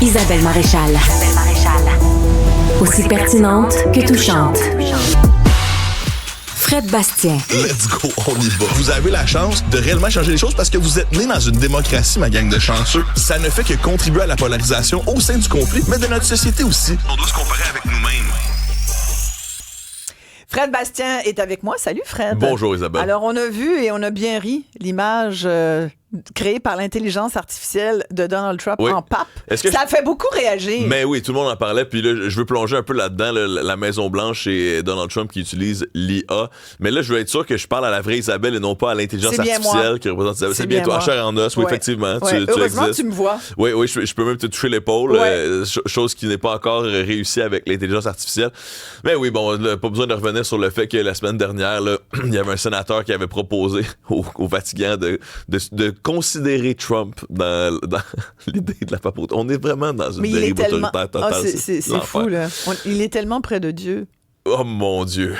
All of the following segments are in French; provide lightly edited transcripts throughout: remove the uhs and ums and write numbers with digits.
Isabelle Maréchal. Aussi pertinente que touchante. Fred Bastien. Let's go, on y va. Vous avez la chance de réellement changer les choses parce que vous êtes né dans une démocratie, ma gang de chanceux. Ça ne fait que contribuer à la polarisation au sein du conflit, mais de notre société aussi. On doit se comparer avec nous-mêmes. Fred Bastien est avec moi. Salut Fred. Bonjour Isabelle. Alors on a vu et on a bien ri l'image créée par l'intelligence artificielle de Donald Trump en pape. Ça a fait beaucoup réagir. Mais oui, tout le monde en parlait. Puis là, je veux plonger un peu là-dedans, la Maison-Blanche et Donald Trump qui utilise l'IA. Mais là, je veux être sûr que je parle à la vraie Isabelle et non pas à l'intelligence artificielle qui représente Isabelle. C'est bien toi, chair en os. Oui, effectivement. Ouais. Heureusement, tu me vois. Oui, je peux même te toucher l'épaule. Chose qui n'est pas encore réussie avec l'intelligence artificielle. Mais oui, bon, là, pas besoin de revenir sur le fait que la semaine dernière, là, il y avait un sénateur qui avait proposé au Vatican de considérer Trump dans l'idée de la papauté. On est vraiment dans une dérive autoritaire totale. C'est fou, là. Il est tellement près de Dieu. Oh mon Dieu.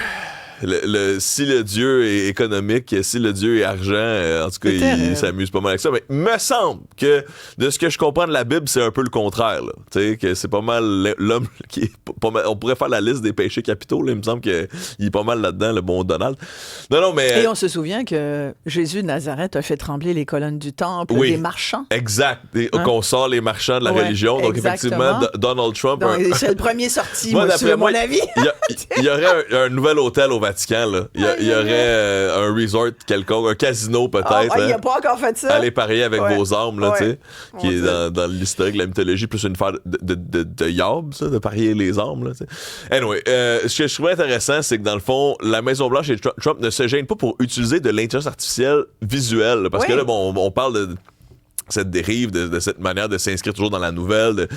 Si le Dieu est économique, si le Dieu est argent, en tout cas, il s'amuse pas mal avec ça. Mais il me semble que, de ce que je comprends de la Bible, c'est un peu le contraire. Tu sais, que c'est pas mal l'homme qui est pas mal. On pourrait faire la liste des péchés capitaux. Là. Il me semble qu'il est pas mal là-dedans, le bon Donald. Non, mais. Et on se souvient que Jésus de Nazareth a fait trembler les colonnes du temple, des marchands. Exact. Qu'on sort les marchands de la religion. Donc, effectivement, Donald Trump. C'est le premier sorti, moi, à mon avis. Il y aurait un nouvel hôtel au Vatican, là. Il y aurait un resort quelconque, un casino peut-être. Il n'a pas encore fait ça. Allez parier avec vos armes, là, tu sais, qui est dans l'historique de la mythologie, plus une affaire de yab, ça, de parier les armes, là, tu sais. Anyway, ce que je trouvais intéressant, c'est que dans le fond, la Maison-Blanche et Trump ne se gênent pas pour utiliser de l'intelligence artificielle visuelle, là, parce que là, bon, on parle de cette dérive, de cette manière de s'inscrire toujours dans la nouvelle,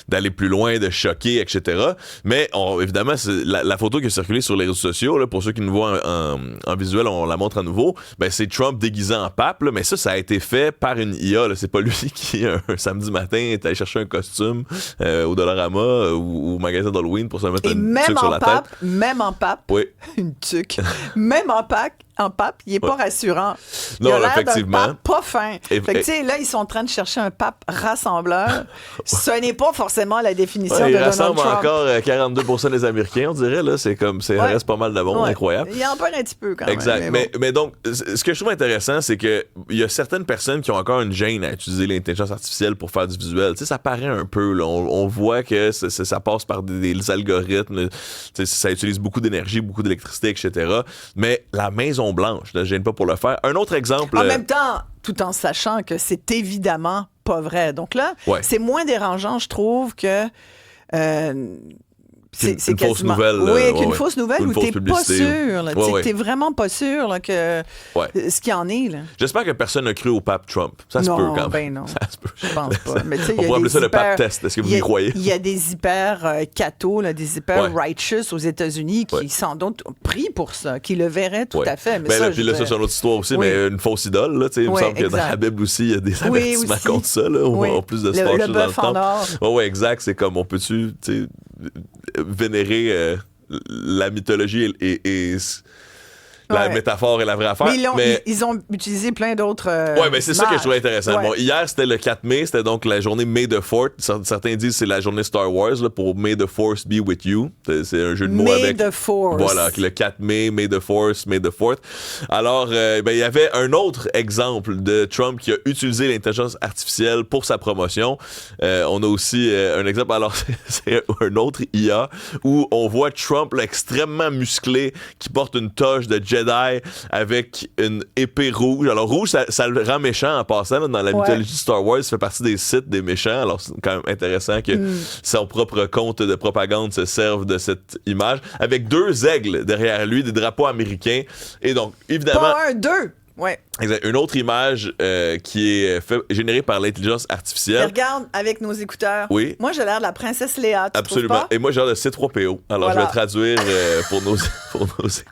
d'aller plus loin, de choquer, etc. Mais évidemment, la photo qui a circulé sur les réseaux sociaux, là, pour ceux qui nous voient en visuel, on la montre à nouveau, ben, c'est Trump déguisé en pape, là, mais ça a été fait par une IA. Là. C'est pas lui qui, un samedi matin, est allé chercher un costume au Dollarama ou au magasin d'Halloween pour se mettre une tuque sur la tête. Même en pape, une tuque. Même en pape, il est pas rassurant. Non, il a l'air effectivement. d'un pape pas fin. Fait que, tu sais, là, ils sont en train de chercher un pape rassembleur. Ce n'est pas forcément la définition de Donald Trump. Il rassemble encore 42% des Américains, on dirait. Là, c'est comme, ça reste pas mal de monde, incroyable. Il en parle un petit peu quand même. Exact. Mais donc, ce que je trouve intéressant, c'est que il y a certaines personnes qui ont encore une gêne à utiliser l'intelligence artificielle pour faire du visuel. Tu sais, ça paraît un peu. Là. On voit que ça passe par des algorithmes. Ça utilise beaucoup d'énergie, beaucoup d'électricité, etc. Mais la Maison-Blanche ne gêne pas pour le faire. Un autre exemple. En même temps, tout en sachant que c'est évidemment pas vrai. Donc là, c'est moins dérangeant, je trouve, que... c'est une fausse nouvelle. Oui, qu'une fausse nouvelle où t'es pas sûr. Là, ouais. T'es vraiment pas sûr là, que ce qu'il y en est. Là. J'espère que personne n'a cru au pape Trump. Ça se peut quand même. Ben non, ça se peut. Je pense pas. Mais, on pourrait appeler ça le pape test. Est-ce que vous y croyez? Il y a des hyper cathos, des hyper righteous aux États-Unis qui sont donc pris pour ça, qui le verraient tout à fait. Mais puis là, ça, c'est une autre histoire aussi, mais une fausse idole. Là, il me semble que dans la Bible aussi, il y a des avertissements contre ça. Là, en plus de se fâcher dans le temple. Oui, exact. C'est comme, on peut-tu vénérer la mythologie et la métaphore et la vraie affaire. Mais ils ont utilisé plein d'autres mais c'est ça que je trouvais intéressant. Bon, hier, c'était le 4 mai, c'était donc la journée May the 4th. Certains disent que c'est la journée Star Wars là, pour May the Force be with you. C'est un jeu de mots avec... May the Force. Voilà, le 4 mai, May the Force, May the 4th. Alors, il y avait un autre exemple de Trump qui a utilisé l'intelligence artificielle pour sa promotion. On a aussi un exemple, alors c'est un autre IA, où on voit Trump là, extrêmement musclé, qui porte une toge de Jedi avec une épée rouge. Alors, rouge, ça le rend méchant en passant. Là, dans la mythologie de Star Wars, ça fait partie des sites des méchants. Alors, c'est quand même intéressant que son propre compte de propagande se serve de cette image. Avec 2 aigles derrière lui, des drapeaux américains. Et donc, évidemment... Pas 2! Ouais. Exact. Une autre image qui est générée par l'intelligence artificielle. Mais regarde avec nos écouteurs. Oui. Moi, j'ai l'air de la princesse Léa. Absolument. Trouves pas? Et moi, j'ai l'air de C3PO. Alors, je vais traduire pour nos auditeurs. C'est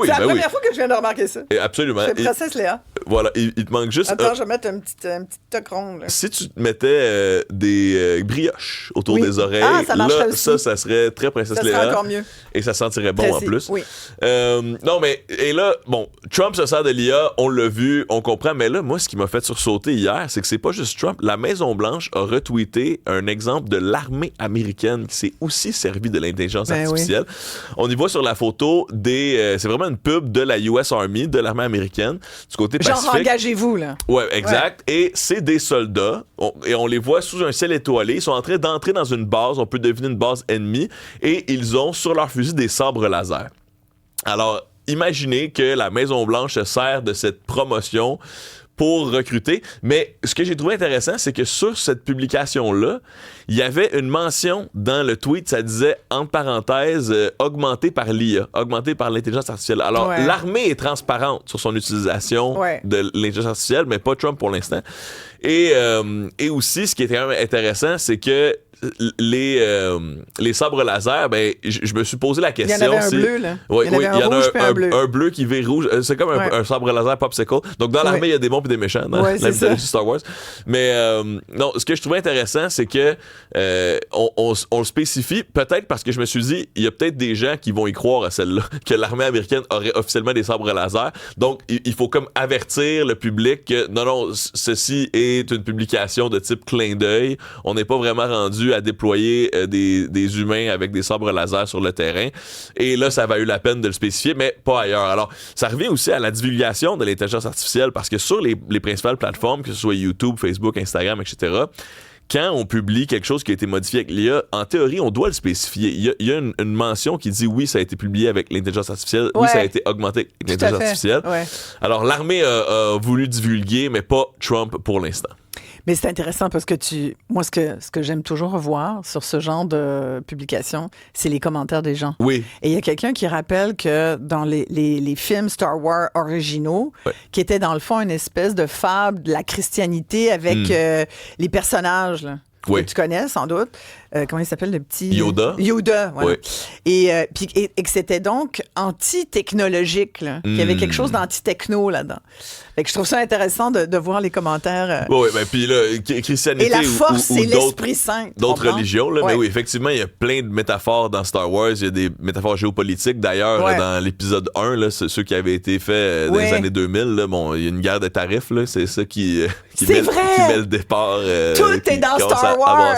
la première fois que je viens de remarquer ça. Et absolument. C'est princesse Léa. Voilà. Il te manque juste. Attends, je vais mettre un petit toc rond. Là. Si tu mettais des brioches autour des oreilles, ça serait très princesse Léa. Ça serait encore mieux. Et ça sentirait bon en plus. Oui. Non, mais et là, bon, Trump Trump se sert de l'IA, on l'a vu, on comprend, mais là, moi, ce qui m'a fait sursauter hier, c'est que c'est pas juste Trump. La Maison-Blanche a retweeté un exemple de l'armée américaine qui s'est aussi servi de l'intelligence artificielle. Oui. On y voit sur la photo c'est vraiment une pub de la US Army, de l'armée américaine, du côté Pacifique. Genre, engagez-vous, là. Ouais, exact. Ouais. Et c'est des soldats, et on les voit sous un ciel étoilé. Ils sont en train d'entrer dans une base, on peut deviner une base ennemie, et ils ont sur leur fusil des sabres laser. Alors, imaginez que la Maison-Blanche se sert de cette promotion pour recruter. Mais ce que j'ai trouvé intéressant, c'est que sur cette publication-là, il y avait une mention dans le tweet, ça disait, entre parenthèses, augmenté par l'IA, augmenté par l'intelligence artificielle. Alors, l'armée est transparente sur son utilisation de l'intelligence artificielle, mais pas Trump pour l'instant. Et aussi, ce qui est quand même intéressant, c'est que les sabres laser, ben, je me suis posé la question. Il y en avait un bleu, là. Oui, il y en a un bleu qui vire rouge. C'est comme un sabre laser popsicle. Donc, dans l'armée, il y a des bons et des méchants dans la mythologie Star Wars. Mais non, ce que je trouvais intéressant, c'est que on le spécifie, peut-être parce que je me suis dit, il y a peut-être des gens qui vont y croire à celle-là, que l'armée américaine aurait officiellement des sabres laser. Donc, il faut comme avertir le public que non, ceci est une publication de type clin d'œil. On n'est pas vraiment rendu à déployer des humains avec des sabres laser sur le terrain. Et là, ça a valu la peine de le spécifier, mais pas ailleurs. Alors, ça revient aussi à la divulgation de l'intelligence artificielle, parce que sur les principales plateformes, que ce soit YouTube, Facebook, Instagram, etc., quand on publie quelque chose qui a été modifié avec l'IA, en théorie, on doit le spécifier. Il y a une mention qui dit oui, ça a été publié avec l'intelligence artificielle, oui, ça a été augmenté avec l'intelligence artificielle. Ouais. Alors, l'armée a voulu divulguer, mais pas Trump pour l'instant. Mais c'est intéressant parce que moi, ce que j'aime toujours voir sur ce genre de publication, c'est les commentaires des gens. Oui. Et il y a quelqu'un qui rappelle que dans les films Star Wars originaux, qui étaient dans le fond une espèce de fable de la christianité avec les personnages, là. Que tu connais sans doute. Comment il s'appelle, le petit... Yoda. Yoda, voilà. Et que c'était donc anti-technologique, là. Qu'il y avait quelque chose d'anti-techno là-dedans. Fait que je trouve ça intéressant de voir les commentaires. Oui, ben puis là, christianité et la force, ou c'est l'Esprit Saint. D'autres religions, là. Mais oui, effectivement, il y a plein de métaphores dans Star Wars. Il y a des métaphores géopolitiques. D'ailleurs, dans l'épisode 1, là, ceux qui avaient été faits dans les années 2000, là, bon, il y a une guerre de tarifs, là. C'est ça qui met le départ. Tout est dans Star Wars.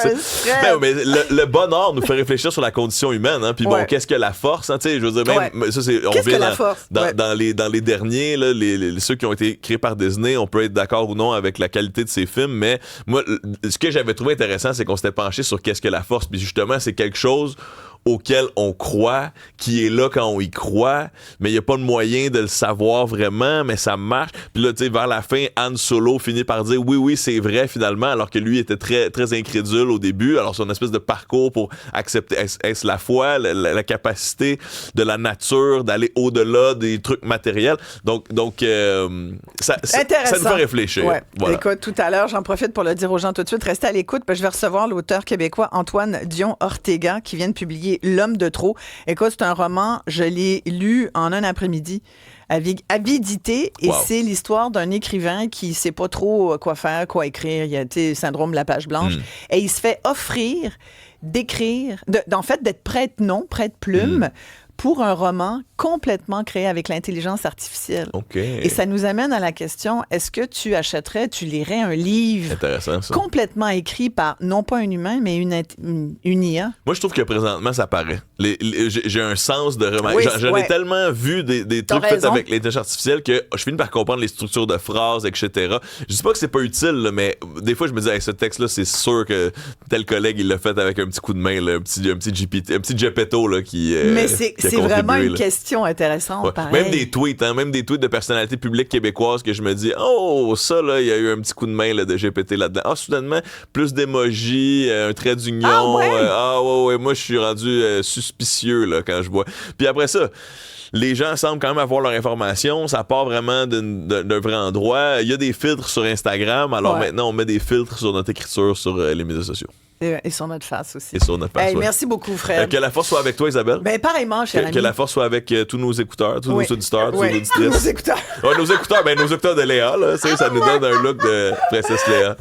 Ben, mais le bonheur nous fait réfléchir sur la condition humaine, hein. Puis bon, qu'est-ce que la force, hein, tu sais, je veux dire, même ça, c'est, on vient dans les derniers, là, ceux qui ont été créés par Disney, on peut être d'accord ou non avec la qualité de ces films, mais moi, ce que j'avais trouvé intéressant, c'est qu'on s'était penché sur qu'est-ce que la force, puis justement, c'est quelque chose auquel on croit, qui est là quand on y croit, mais il n'y a pas de moyen de le savoir vraiment, mais ça marche. Puis là, tu sais, vers la fin, Han Solo finit par dire oui, c'est vrai finalement, alors que lui était très, très incrédule au début. Alors, c'est une espèce de parcours pour accepter, est-ce la foi, la capacité de la nature d'aller au-delà des trucs matériels. Donc ça nous fait réfléchir. Ouais. Voilà. Écoute, tout à l'heure, j'en profite pour le dire aux gens tout de suite, restez à l'écoute, parce que je vais recevoir l'auteur québécois Antoine Dion-Ortega, qui vient de publier L'homme de trop. Écoute, c'est un roman, je l'ai lu en un après-midi. Avidité, et c'est l'histoire d'un écrivain qui sait pas trop quoi faire, quoi écrire. Il a été syndrome de la page blanche. Et il se fait offrir d'écrire, en fait, d'être prête-plume, pour un roman complètement créé avec l'intelligence artificielle. Okay. Et ça nous amène à la question, est-ce que tu lirais un livre complètement écrit par, non pas un humain, mais une IA? Moi, je trouve que présentement, ça paraît. J'ai un sens de remarque. J'en ai tellement vu des trucs faits avec l'intelligence artificielle que je finis par comprendre les structures de phrases, etc. Je dis pas que c'est pas utile, là, mais des fois, je me dis, ce texte-là, c'est sûr que tel collègue, il l'a fait avec un petit coup de main, là, un petit Gepetto, là, qui... mais c'est vraiment une question intéressante, pareil. Même des tweets de personnalités publiques québécoises que je me dis, ça, là, il y a eu un petit coup de main là, de GPT là-dedans. Soudainement, plus d'émojis, un trait d'union. Moi, je suis rendu suspicieux là, quand je vois. Puis après ça, les gens semblent quand même avoir leur information. Ça part vraiment d'un vrai endroit. Il y a des filtres sur Instagram. Alors maintenant, on met des filtres sur notre écriture sur les médias sociaux. Et sur notre face aussi. Merci beaucoup, Fred. Que la force soit avec toi, Isabelle. Ben, pareillement, cher ami. Que la force soit avec tous nos écouteurs, tous nos auditeurs, tous nos auditrices. Nos écouteurs. Nos écouteurs de Léa, là, ça nous donne un look de princesse Léa.